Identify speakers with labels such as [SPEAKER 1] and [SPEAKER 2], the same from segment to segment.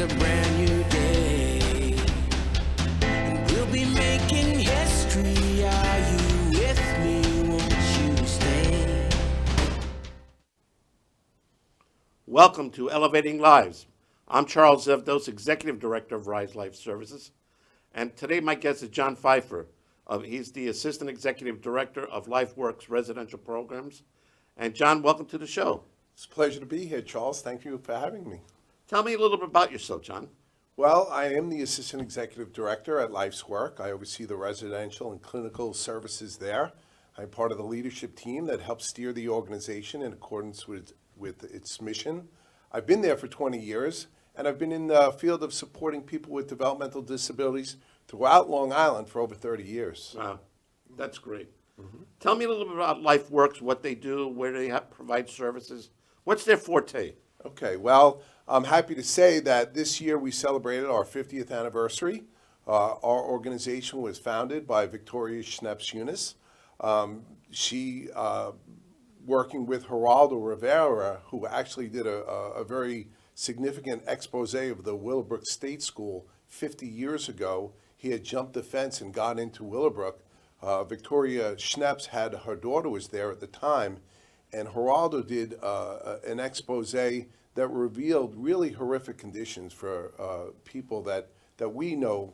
[SPEAKER 1] a brand new day. And we'll be making history. Are you with me? Won't you stay?
[SPEAKER 2] Welcome to Elevating Lives. I'm Charles Evdos, Executive Director of Rise Life Services. And today my guest is John Pfeifer. He's the Assistant Executive Director of LifeWorks Residential Programs. And John, welcome to the show.
[SPEAKER 3] It's a pleasure to be here, Charles. Thank you for having me.
[SPEAKER 2] Tell me a little bit about yourself, John.
[SPEAKER 3] Well, I am the Assistant Executive Director at Life's Work. I oversee the residential and clinical services there. I'm part of the leadership team that helps steer the organization in accordance with its mission. I've been there for 20 years, and I've been in the field of supporting people with developmental disabilities throughout Long Island for over 30 years.
[SPEAKER 2] Wow, that's great. Tell me a little bit about LifeWorks, what they do, where they provide services. What's their forte?
[SPEAKER 3] Okay, well, I'm happy to say that this year we celebrated our 50th anniversary. Our organization was founded by Victoria Schneps-Eunice. She, working with Geraldo Rivera, who actually did a very significant expose of the Willowbrook State School 50 years ago. He had jumped the fence and got into Willowbrook. Victoria Schneps had, her daughter was there at the time, and Geraldo did an expose that revealed really horrific conditions for people that we know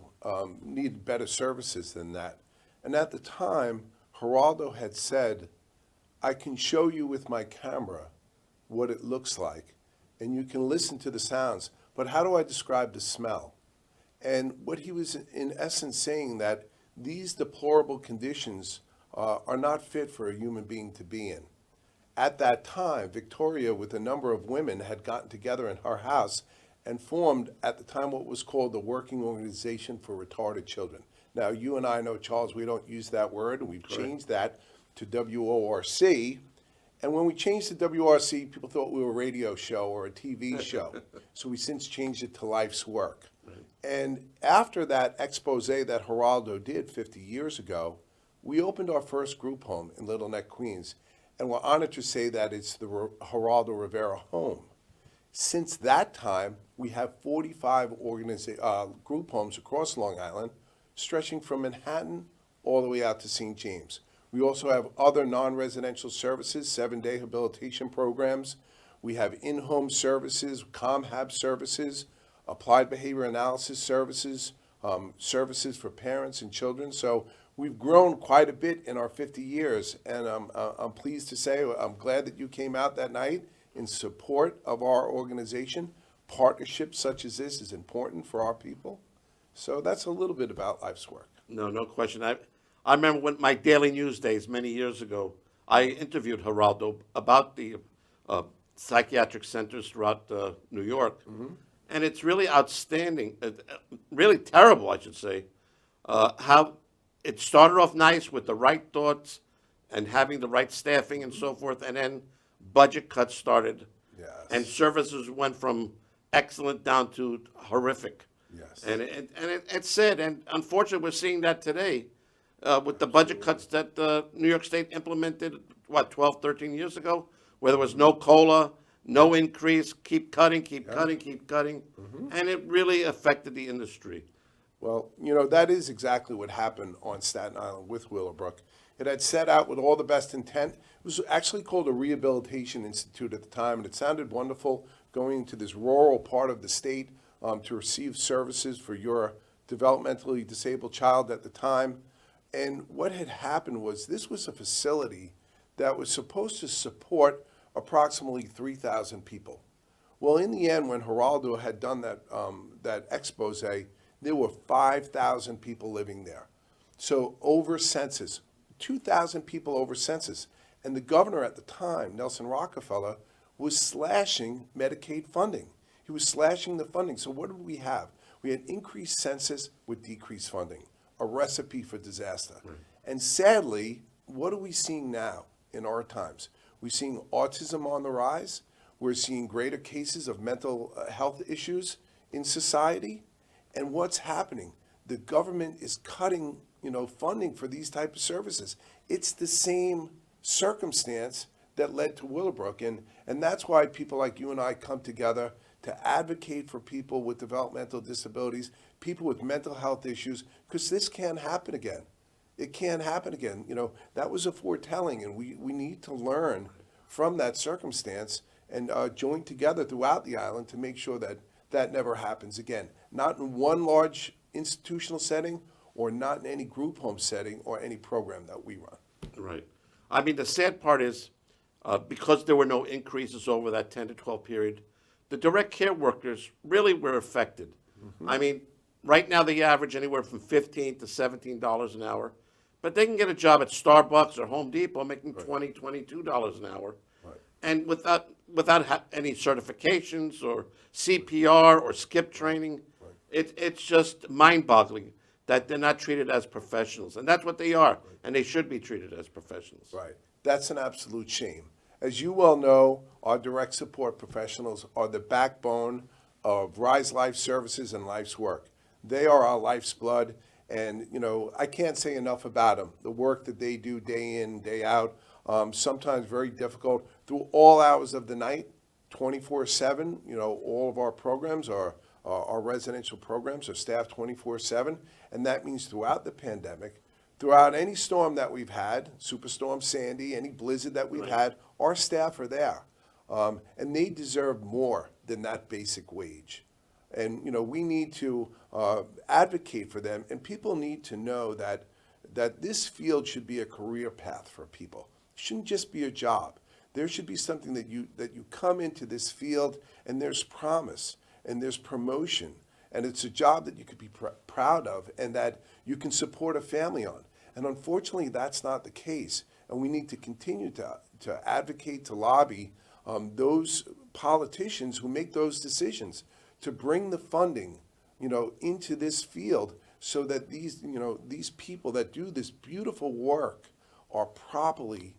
[SPEAKER 3] need better services than that. And at the time, Geraldo had said, I can show you with my camera what it looks like, and you can listen to the sounds, but how do I describe the smell? And what he was in essence saying that these deplorable conditions are not fit for a human being to be in. At that time, Victoria, with a number of women, had gotten together in her house and formed, at the time, what was called the Working Organization for Retarded Children. Now, you and I know, Charles, we don't use that word, and we've changed that to WORC. And when we changed to WRC, people thought we were a radio show or a TV show. So we since changed it to Life's Work. Right. And after that expose that Geraldo did 50 years ago, we opened our first group home in Little Neck, Queens. And we're honored to say that it's the Geraldo Rivera home. Since that time, we have 45 group homes across Long Island, stretching from Manhattan all the way out to St. James. We also have other non-residential services, 7-day rehabilitation programs. We have in-home services, ComHab services, applied behavior analysis services, services for parents and children. So we've grown quite a bit in our 50 years, and I'm pleased to say I'm glad that you came out that night in support of our organization. Partnerships such as this is important for our people. So that's a little bit about Life's Work.
[SPEAKER 2] No question. I remember when my daily news days many years ago, I interviewed Geraldo about the psychiatric centers throughout New York. And it's really outstanding, really terrible, I should say, how it started off nice with the right thoughts and having the right staffing and so forth, and then budget cuts started.
[SPEAKER 3] Yes.
[SPEAKER 2] And services went from excellent down to horrific.
[SPEAKER 3] Yes.
[SPEAKER 2] And it's sad, and unfortunately we're seeing that today with the budget cuts that New York State implemented, 12, 13 years ago, where there was no COLA, no increase, keep cutting, and it really affected the industry.
[SPEAKER 3] Well, you know, that is exactly what happened on Staten Island with Willowbrook. It had set out with all the best intent. It was actually called a Rehabilitation Institute at the time, and it sounded wonderful going into this rural part of the state to receive services for your developmentally disabled child at the time. And what had happened was this was a facility that was supposed to support approximately 3,000 people. Well, in the end, when Geraldo had done that expose, there were 5,000 people living there. So over census, 2,000 people over census. And the governor at the time, Nelson Rockefeller, was slashing Medicaid funding. He was slashing the funding. So what did we have? We had increased census with decreased funding, a recipe for disaster. Right. And sadly, what are we seeing now in our times? We're seeing autism on the rise. We're seeing greater cases of mental health issues in society. And what's happening? The government is cutting, funding for these type of services. It's the same circumstance that led to Willowbrook. And that's why people like you and I come together to advocate for people with developmental disabilities, people with mental health issues, because this can't happen again. It can't happen again. That was a foretelling, and we need to learn from that circumstance and join together throughout the island to make sure that that never happens again. Not in one large institutional setting, or not in any group home setting or any program that we run.
[SPEAKER 2] Right. I mean, the sad part is, because there were no increases over that 10 to 12 period, the direct care workers really were affected. I mean, right now they average anywhere from $15 to $17 an hour, but they can get a job at Starbucks or Home Depot making $20, $22 an hour.
[SPEAKER 3] Right.
[SPEAKER 2] And without any certifications or CPR or skip training, it's just mind-boggling that they're not treated as professionals. And that's what they are, and they should be treated as professionals.
[SPEAKER 3] Right. That's an absolute shame. As you well know, our direct support professionals are the backbone of Rise Life Services and Life's Work. They are our life's blood, and I can't say enough about them. The work that they do day in, day out, sometimes very difficult, through all hours of the night, 24/7. All of our programs our residential programs are staffed 24/7, and that means throughout the pandemic, throughout any storm that we've had, Superstorm Sandy, any blizzard that we've had, our staff are there. And they deserve more than that basic wage. And, we need to advocate for them, and people need to know that this field should be a career path for people. It shouldn't just be a job. There should be something that you come into this field and there's promise and there's promotion, and it's a job that you could be proud of and that you can support a family on. And unfortunately, that's not the case. And we need to continue to advocate, to lobby those politicians who make those decisions to bring the funding, into this field so that these people that do this beautiful work are properly,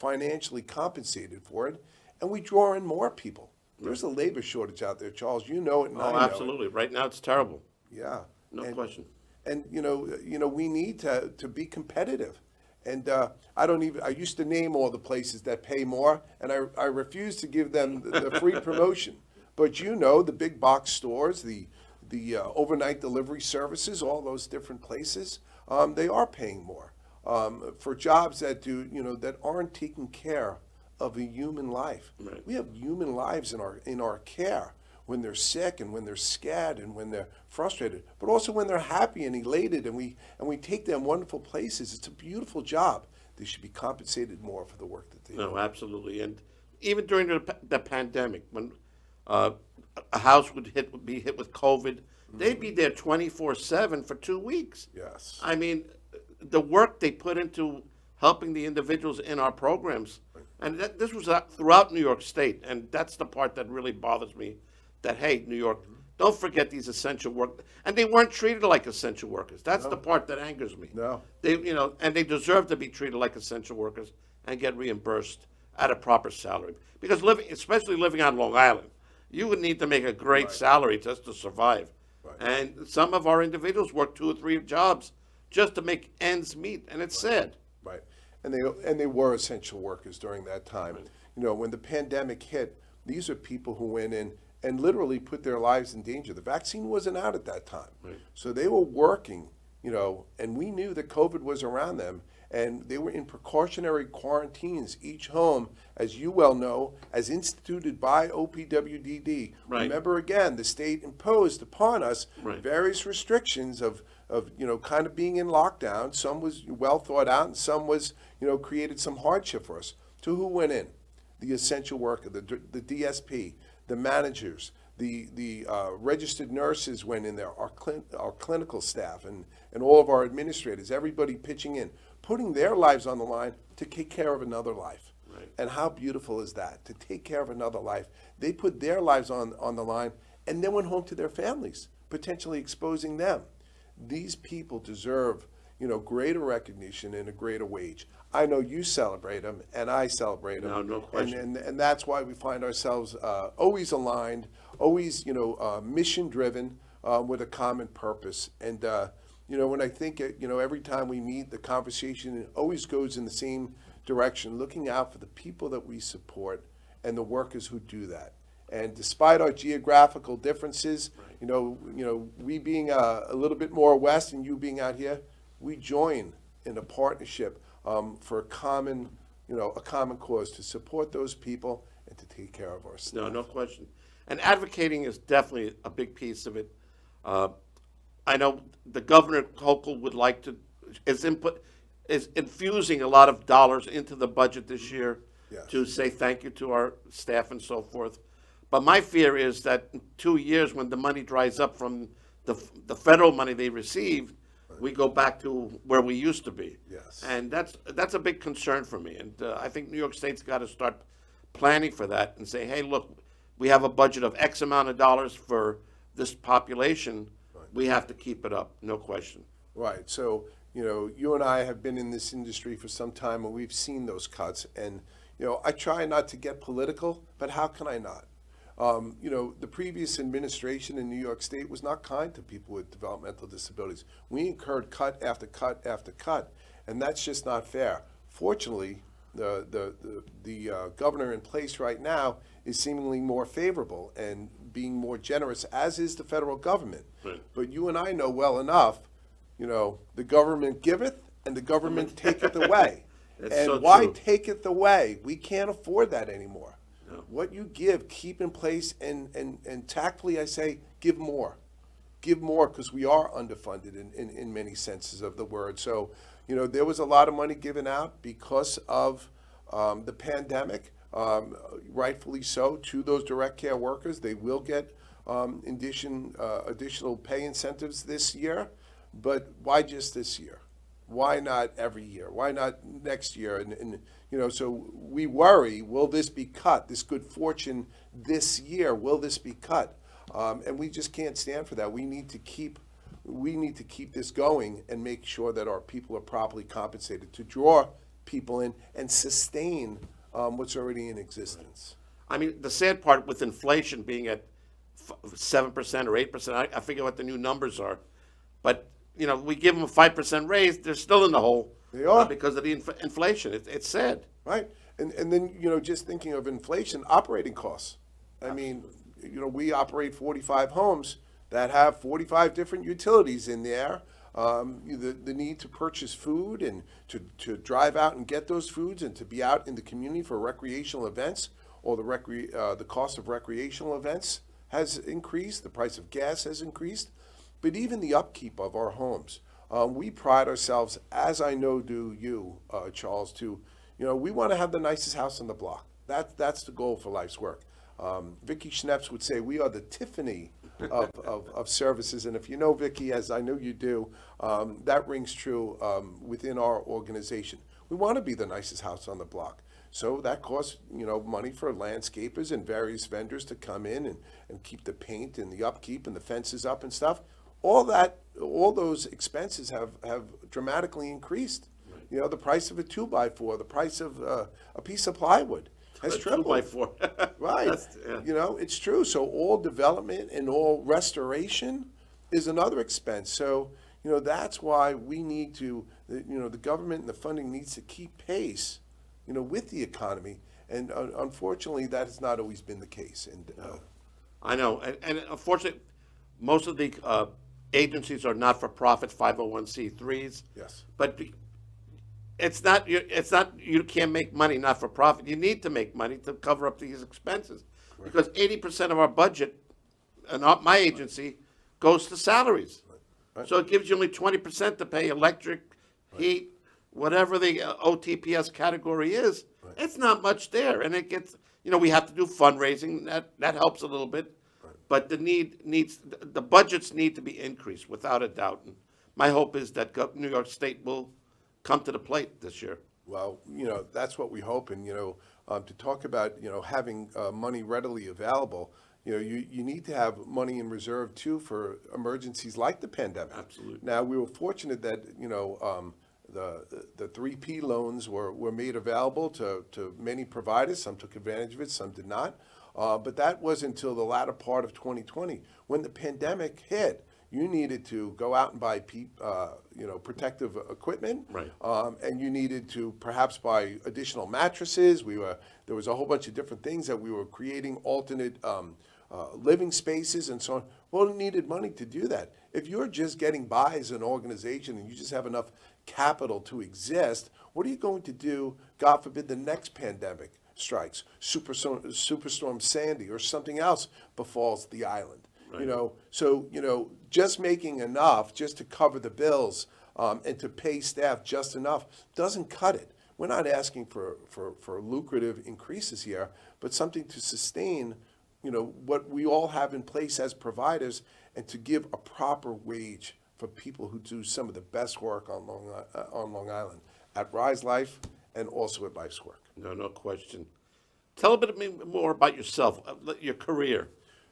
[SPEAKER 3] financially compensated for it, and we draw in more people. There's a labor shortage out there, Charles. You know it, and I know
[SPEAKER 2] Absolutely. Right now, it's terrible.
[SPEAKER 3] Yeah.
[SPEAKER 2] No question.
[SPEAKER 3] And we need to be competitive. And I used to name all the places that pay more, and I refuse to give them the free promotion. But the big box stores, the overnight delivery services, all those different places, they are paying more for jobs that that aren't taking care of a human life.
[SPEAKER 2] Right.
[SPEAKER 3] We have human lives in our care when they're sick and when they're scared and when they're frustrated, but also when they're happy and elated, and we take them wonderful places. It's a beautiful job. They should be compensated more for the work that they do.
[SPEAKER 2] No, absolutely. And even during the pandemic, when a house would be hit with COVID, they'd be there 24/7 for 2 weeks.
[SPEAKER 3] Yes.
[SPEAKER 2] I mean, the work they put into helping the individuals in our programs, and this was throughout New York State, and that's the part that really bothers me, that, hey, New York, don't forget these essential workers. And they weren't treated like essential workers. That's the part that angers me.
[SPEAKER 3] No.
[SPEAKER 2] They, and they deserve to be treated like essential workers and get reimbursed at a proper salary. Because especially living on Long Island, you would need to make a great salary just to survive.
[SPEAKER 3] Right.
[SPEAKER 2] And some of our individuals work 2 or 3 jobs just to make ends meet, and it's sad.
[SPEAKER 3] Right. And they were essential workers during that time. Right. When the pandemic hit, these are people who went in and literally put their lives in danger. The vaccine wasn't out at that time. Right. So they were working, and we knew that COVID was around them, and they were in precautionary quarantines, each home, as you well know, as instituted by OPWDD.
[SPEAKER 2] Right.
[SPEAKER 3] Remember, again, the state imposed upon us various restrictions of kind of being in lockdown. Some was well thought out, and some was, created some hardship for us. To who went in? The essential worker, the DSP, the managers, the registered nurses went in there, our clinical staff, and all of our administrators, everybody pitching in, putting their lives on the line to take care of another life. Right. And how beautiful is that, to take care of another life? They put their lives on the line and then went home to their families, potentially exposing them. These people deserve, greater recognition and a greater wage. I know you celebrate them, and I celebrate them.
[SPEAKER 2] No question.
[SPEAKER 3] And that's why we find ourselves always aligned, always, mission-driven, with a common purpose. And, when I think, every time we meet, the conversation always goes in the same direction, looking out for the people that we support and the workers who do that. And despite our geographical differences, we being a little bit more west and you being out here, we join in a partnership for a common cause to support those people and to take care of our staff.
[SPEAKER 2] No question. And advocating is definitely a big piece of it. I know the governor Hochul would like to, is infusing a lot of dollars into the budget this year
[SPEAKER 3] Yes.
[SPEAKER 2] to say thank you to our staff and so forth. But my fear is that in 2 years, when the money dries up from the federal money they receive, we go back to where we used to be.
[SPEAKER 3] Yes.
[SPEAKER 2] And that's a big concern for me. And I think New York State's got to start planning for that and say, hey, look, we have a budget of X amount of dollars for this population. We have to keep it up, no question.
[SPEAKER 3] Right. So, you and I have been in this industry for some time and we've seen those cuts. And, I try not to get political, but how can I not? The previous administration in New York State was not kind to people with developmental disabilities. We incurred cut after cut after cut, and that's just not fair. Fortunately, the governor in place right now is seemingly more favorable and being more generous, as is the federal government.
[SPEAKER 2] Right.
[SPEAKER 3] But you and I know well enough, the government giveth and the government taketh away.
[SPEAKER 2] That's
[SPEAKER 3] And
[SPEAKER 2] so
[SPEAKER 3] why
[SPEAKER 2] true.
[SPEAKER 3] taketh away? We can't afford that anymore.
[SPEAKER 2] No.
[SPEAKER 3] What you give, keep in place, and tactfully I say, give more. Give more, because we are underfunded in many senses of the word. So, there was a lot of money given out because of the pandemic, rightfully so, to those direct care workers. They will get additional pay incentives this year, but why just this year? Why not every year? Why not next year? And so we worry, will this be cut? This good fortune this year, will this be cut? And we just can't stand for that. We need to keep this going and make sure that our people are properly compensated to draw people in and sustain what's already in existence.
[SPEAKER 2] I mean, the sad part with inflation being at 7% or 8%, I forget what the new numbers are, but we give them a 5% raise, they're still in the hole.
[SPEAKER 3] They are.
[SPEAKER 2] Because of the inflation. It's sad.
[SPEAKER 3] Right. And then, just thinking of inflation, operating costs. I mean, we operate 45 homes that have 45 different utilities in there. The need to purchase food and to drive out and get those foods and to be out in the community for recreational events, or the cost of recreational events has increased. The price of gas has increased. But even the upkeep of our homes, we pride ourselves, as I know do you, Charles, to, we want to have the nicest house on the block. That's the goal for life's work. Vicki Schneps would say we are the Tiffany of services. And if you know Vicki, as I know you do, that rings true within our organization. We want to be the nicest house on the block. So that costs, money for landscapers and various vendors to come in and keep the paint and the upkeep and the fences up and stuff. All those expenses have dramatically increased. The price of a 2x4, the price of a piece of plywood has tripled.
[SPEAKER 2] 2x4.
[SPEAKER 3] Right.
[SPEAKER 2] Yeah.
[SPEAKER 3] It's true. So all development and all restoration is another expense. So, that's why we need to, the government and the funding needs to keep pace, with the economy. And unfortunately, that has not always been the case. And
[SPEAKER 2] I know. And unfortunately, most of the agencies are not-for-profit 501c3s.
[SPEAKER 3] yes.
[SPEAKER 2] But it's not you can't make money not-for-profit. You need to make money to cover up these expenses.
[SPEAKER 3] Correct.
[SPEAKER 2] Because 80% of our budget, and my agency, goes to salaries.
[SPEAKER 3] Right.
[SPEAKER 2] So it gives you only 20% to pay electric, heat, whatever the OTPS category is.
[SPEAKER 3] Right.
[SPEAKER 2] It's not much there. And it gets, we have to do fundraising. That helps a little bit. But the budgets need to be increased without a doubt. And my hope is that New York State will come to the plate this year.
[SPEAKER 3] Well, that's what we hope. And, to talk about, having money readily available, you need to have money in reserve, too, for emergencies like the pandemic.
[SPEAKER 2] Absolutely.
[SPEAKER 3] Now, we were fortunate that, the 3P loans were made available to many providers. Some took advantage of it, some did not. But that was until the latter part of 2020. When the pandemic hit, You needed to go out and buy protective equipment,
[SPEAKER 2] Right.
[SPEAKER 3] and you needed to perhaps buy additional mattresses. There was a whole bunch of different things that we were creating, alternate living spaces and so on. Well, it needed money to do that. If you're just getting by as an organization and you just have enough capital to exist, what are you going to do, God forbid, the next pandemic strikes, Superstorm Sandy or something else befalls the island?
[SPEAKER 2] Right.
[SPEAKER 3] So just making enough just to cover the bills and to pay staff just enough doesn't cut it. We're not asking for lucrative increases here, but something to sustain, what we all have in place as providers, and to give a proper wage for people who do some of the best work on Long Island at Rise Life and also at Life's Work.
[SPEAKER 2] No question. Tell a bit more about yourself, your career.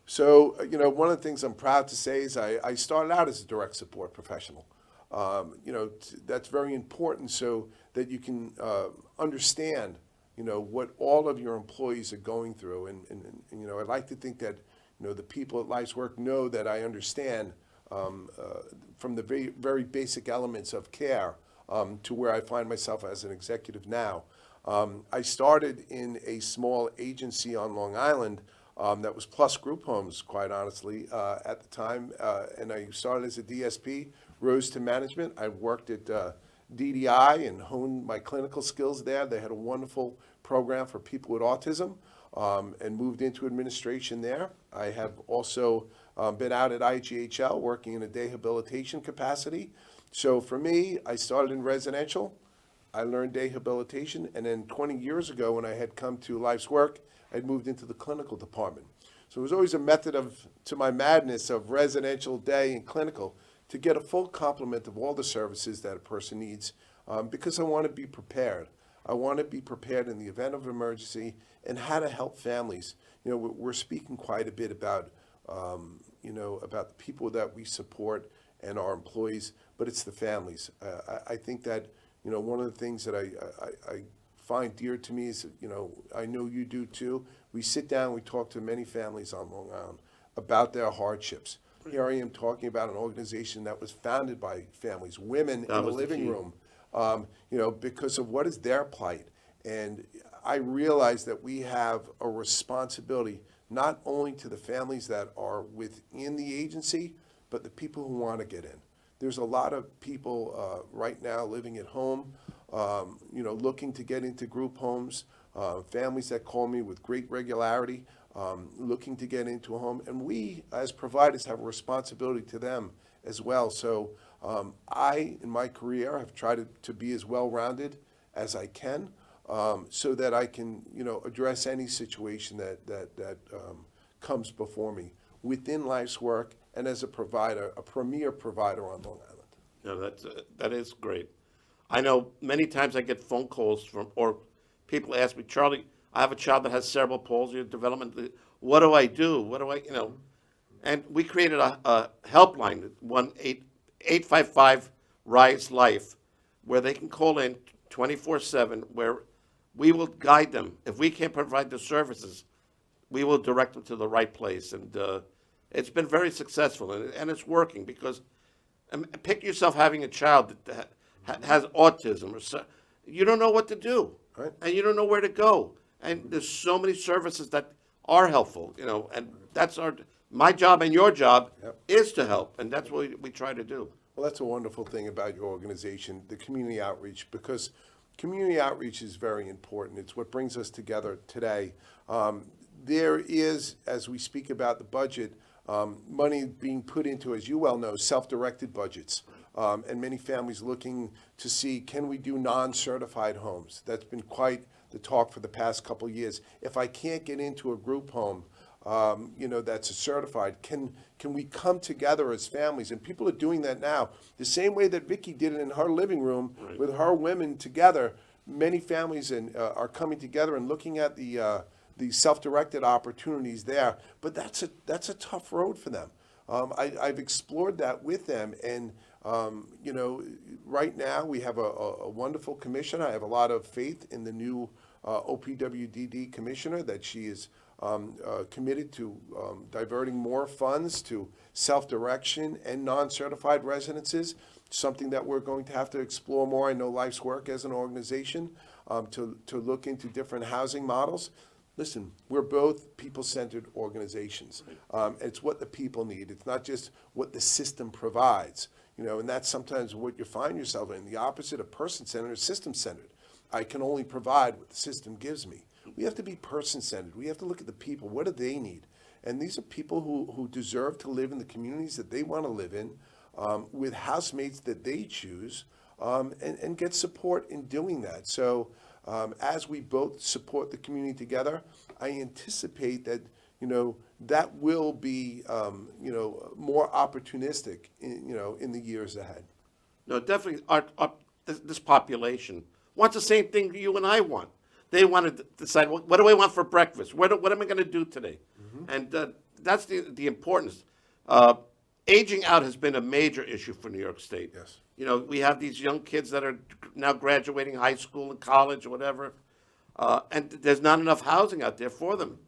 [SPEAKER 3] So, one of the things I'm proud to say is I started out as a direct support professional. That's very important so that you can understand, what all of your employees are going through. And I'd like to think that, the people at Life's Work know that I understand from the very, very basic elements of care to where I find myself as an executive now. I started in a small agency on Long Island that was Plus Group Homes, quite honestly, at the time. And I started as a DSP, rose to management. I worked at DDI and honed my clinical skills there. They had a wonderful program for people with autism, and moved into administration there. I have also been out at IGHL working in a rehabilitation capacity. So for me, I started in residential. I learned rehabilitation, and then 20 years ago when I had come to Life's Work, I'd moved into the clinical department. So it was always a method to my madness of residential, day, and clinical to get a full complement of all the services that a person needs, because I want to be prepared. I want to be prepared in the event of emergency and how to help families. We're speaking quite a bit about, about the people that we support and our employees, but it's the families. I think that, one of the things that I find dear to me is, I know you do too. We sit down, we talk to many families on Long Island about their hardships. Here I am talking about an organization that was founded by families, women in the living room, because of what is their plight. And I realize that we have a responsibility not only to the families that are within the agency, but the people who want to get in. There's a lot of people right now living at home, looking to get into group homes, families that call me with great regularity, looking to get into a home. And we, as providers, have a responsibility to them as well. So I, in my career, have tried to be as well-rounded as I can, so that I can, address any situation that comes before me within Life's Work and as a provider, a premier provider on Long Island.
[SPEAKER 2] No, that is great. I know many times I get phone calls or people ask me, Charlie, I have a child that has cerebral palsy or development. What do I do? What do I? And we created a helpline, 1-855-RISE-LIFE, where they can call in 24/7, where we will guide them. If we can't provide the services, we will direct them to the right place. And it's been very successful, and it's working because pick yourself having a child that has autism, or you don't know what to do,
[SPEAKER 3] right,
[SPEAKER 2] and you don't know where to go. And there's so many services that are helpful, and that's my job and your job is to help, and that's what we try to do.
[SPEAKER 3] Well, that's a wonderful thing about your organization, the community outreach, because community outreach is very important. It's what brings us together today. There is, as we speak about the budget, money being put into, as you well know, self-directed budgets, and many families looking to see, can we do non-certified homes? That's been quite the talk for the past couple of years. If I can't get into a group home, that's a certified, can we come together as families? And people are doing that now. The same way that Vicki did it in her living room with her women together, many families are coming together and looking at the self-directed opportunities there. But that's a tough road for them. I've explored that with them, and right now we have a wonderful commission. I have a lot of faith in the new OPWDD commissioner that she is committed to diverting more funds to self-direction and non-certified residences, something that we're going to have to explore more. I know Life's Work as an organization to look into different housing models. Listen, we're both people-centered organizations. It's what the people need. It's not just what the system provides. And that's sometimes what you find yourself in. The opposite of person-centered is system-centered. I can only provide what the system gives me. We have to be person-centered. We have to look at the people. What do they need? And these are people who deserve to live in the communities that they want to live in, with housemates that they choose, and get support in doing that. So as we both support the community together, I anticipate that, that will be, more opportunistic, in the years ahead.
[SPEAKER 2] No, definitely, this population wants the same thing you and I want. They want to decide, what do I want for breakfast? What am I going to do today? And that's the importance. Aging out has been a major issue for New York State.
[SPEAKER 3] Yes.
[SPEAKER 2] We have these young kids that are now graduating high school and college or whatever, and there's not enough housing out there for them.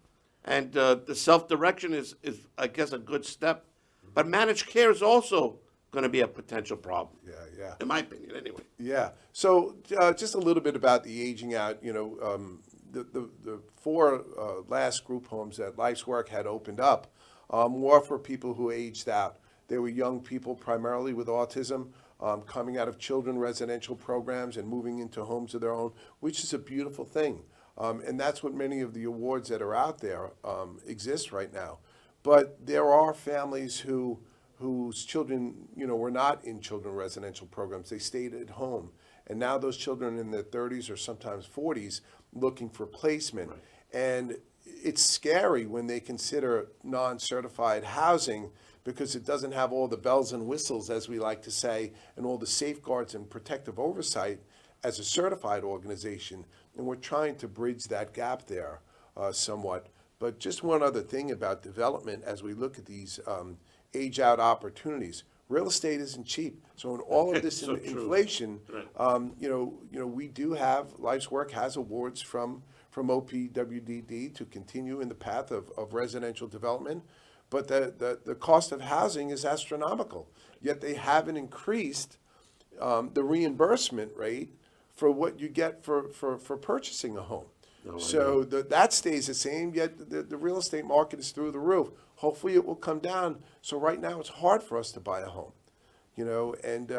[SPEAKER 2] And the self-direction is, I guess, a good step. But managed care is also going to be a potential problem.
[SPEAKER 3] Yeah.
[SPEAKER 2] In my opinion, anyway.
[SPEAKER 3] Yeah. So just a little bit about the aging out. The four last group homes that Life's Work had opened up were for people who aged out. They were young people, primarily with autism, coming out of children residential programs and moving into homes of their own, which is a beautiful thing. And that's what many of the awards that are out there exist right now. But there are families whose children, were not in children residential programs. They stayed at home. And now those children in their 30s or sometimes 40s looking for placement. Right. And it's scary when they consider non-certified housing because it doesn't have all the bells and whistles, as we like to say, and all the safeguards and protective oversight as a certified organization. And we're trying to bridge that gap there somewhat. But just one other thing about development as we look at these age-out opportunities. Real estate isn't cheap. So in all of this
[SPEAKER 2] So
[SPEAKER 3] inflation,
[SPEAKER 2] right.
[SPEAKER 3] We do have, Life's Work has awards from OPWDD to continue in the path of residential development. But the cost of housing is astronomical. Yet they haven't increased the reimbursement rate for what you get for purchasing a home.
[SPEAKER 2] No,
[SPEAKER 3] so that stays the same, yet the real estate market is through the roof. Hopefully it will come down. So right now it's hard for us to buy a home, and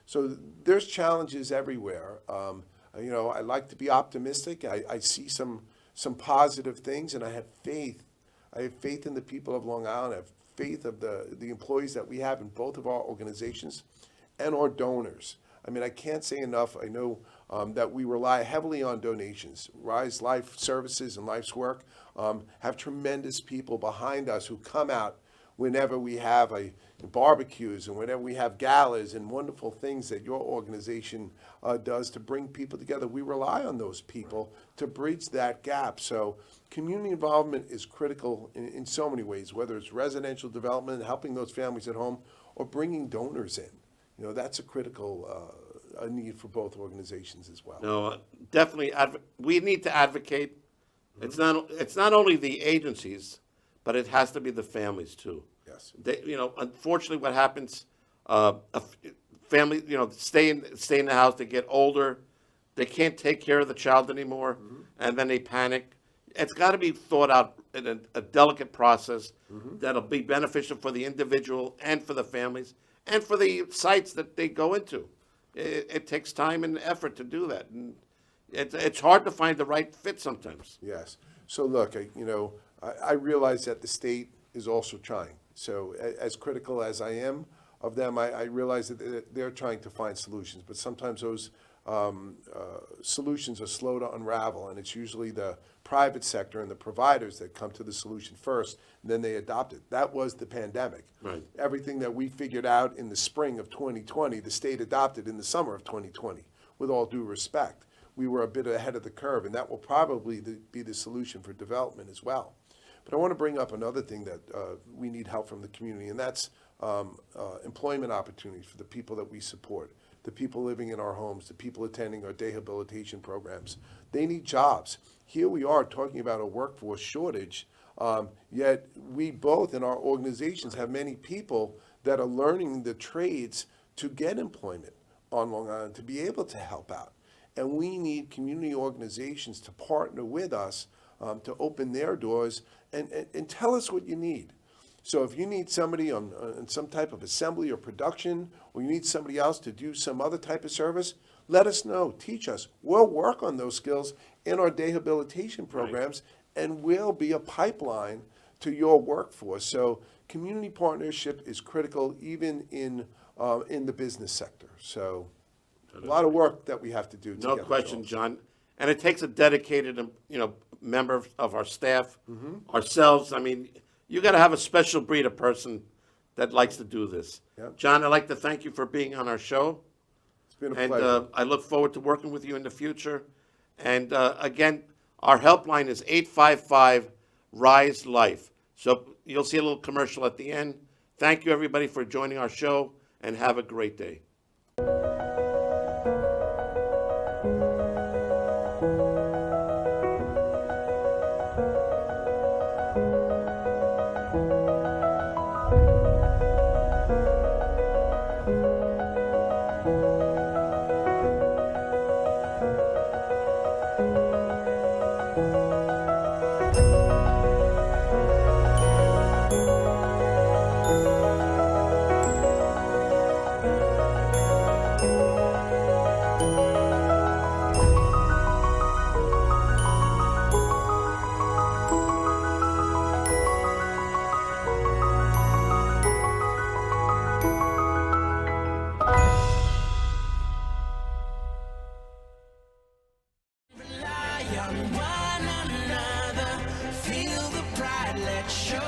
[SPEAKER 3] so there's challenges everywhere. I like to be optimistic. I see some positive things, and I have faith. I have faith in the people of Long Island. I have faith of the employees that we have in both of our organizations and our donors. I mean, I can't say enough. I know that we rely heavily on donations. Rise Life Services and Life's Work have tremendous people behind us who come out whenever we have barbecues and whenever we have galas and wonderful things that your organization does to bring people together. We rely on those people to bridge that gap. So community involvement is critical in so many ways, whether it's residential development, helping those families at home, or bringing donors in. That's a critical a need for both organizations as well.
[SPEAKER 2] No, definitely. We need to advocate. Mm-hmm. It's not only the agencies, but it has to be the families too.
[SPEAKER 3] Yes.
[SPEAKER 2] Unfortunately, what happens? A family, stay in the house. They get older. They can't take care of the child anymore, mm-hmm. and then they panic. It's got to be thought out in a delicate process mm-hmm. that'll be beneficial for the individual and for the families and for the sites that they go into. It takes time and effort to do that, and it's hard to find the right fit sometimes.
[SPEAKER 3] Yes. So look, I realize that the state is also trying. So as critical as I am of them, I realize that they're trying to find solutions, but sometimes those solutions are slow to unravel, and it's usually the private sector and the providers that come to the solution first, and then they adopt it. That was the pandemic.
[SPEAKER 2] Right.
[SPEAKER 3] Everything that we figured out in the spring of 2020, the state adopted in the summer of 2020, with all due respect. We were a bit ahead of the curve, and that will probably be the solution for development as well. But I want to bring up another thing that we need help from the community, and that's employment opportunities for the people that we support. the people living in our homes, the people attending our rehabilitation programs. They need jobs. Here we are talking about a workforce shortage, yet we both in our organizations have many people that are learning the trades to get employment on Long Island, to be able to help out. And we need community organizations to partner with us to open their doors and tell us what you need. So if you need somebody on some type of assembly or production, or you need somebody else to do some other type of service, let us know, teach us. We'll work on those skills in our rehabilitation programs, and we'll be a pipeline to your workforce. So community partnership is critical even in the business sector. So a lot of work that we have to do to
[SPEAKER 2] No
[SPEAKER 3] get
[SPEAKER 2] question,
[SPEAKER 3] results.
[SPEAKER 2] John. And it takes a dedicated, member of our staff, ourselves. I mean, you got to have a special breed of person that likes to do this.
[SPEAKER 3] Yep.
[SPEAKER 2] John, I'd like to thank you for being on our show.
[SPEAKER 3] It's been a
[SPEAKER 2] And
[SPEAKER 3] pleasure.
[SPEAKER 2] I look forward to working with you in the future. And again, our helpline is 855-RISE-LIFE. So you'll see a little commercial at the end. Thank you, everybody, for joining our show, and have a great day.
[SPEAKER 1] Rely on one another. Feel the pride, let's show